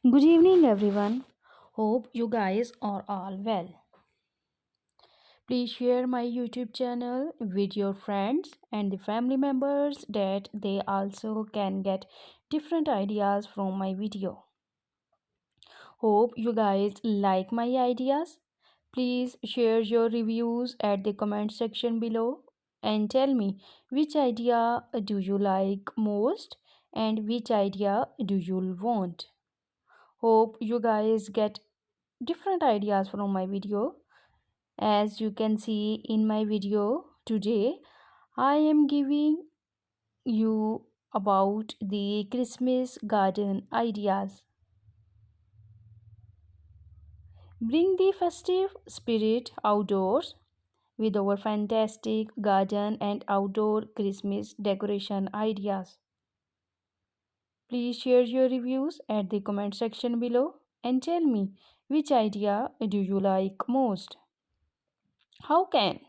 Good evening, everyone. Hope you guys are all well. Please share my YouTube channel with your friends and the family members that they also can get different ideas from my video. Hope you guys like my ideas. Please share your reviews at the comment section below and tell me which idea do you like most and which idea do you want. Hope you guys get different ideas from my video. As you can see in my video today, I am giving you about the Christmas garden ideas. Bring the festive spirit outdoors with our fantastic garden and outdoor Christmas decoration ideas. Please share your reviews at the comment section below and tell me which idea do you like most. How can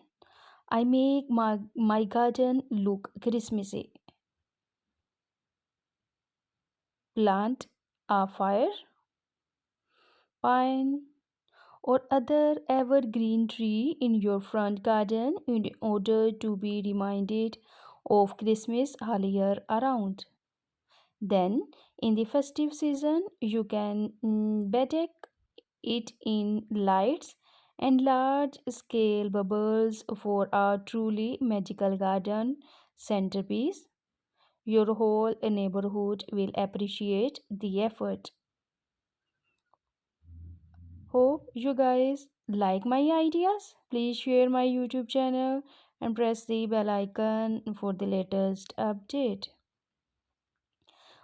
I make my garden look Christmassy? Plant a fire, pine, or other evergreen tree in your front garden in order to be reminded of Christmas all year around. Then, in the festive season, you can bedeck it in lights and large scale bubbles for a truly magical garden centerpiece. Your whole neighborhood will appreciate the effort. Hope you guys like my ideas. Please share my YouTube channel and press the bell icon for the latest update.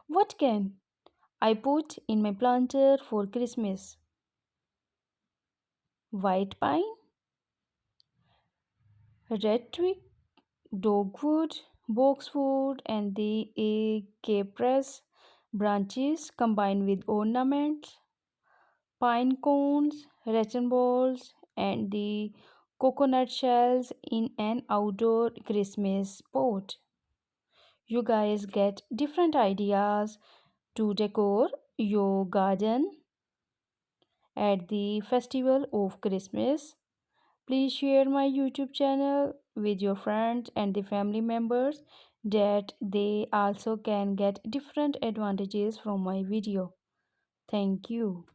What can I put in my planter for Christmas? White pine, red twig, dogwood, boxwood, and the cypress branches combined with ornaments, pine cones, resin balls, and the coconut shells in an outdoor Christmas pot. You guys get different ideas to decor your garden at the festival of Christmas. Please share my YouTube channel with your friends and the family members that they also can get different advantages from my video. Thank you.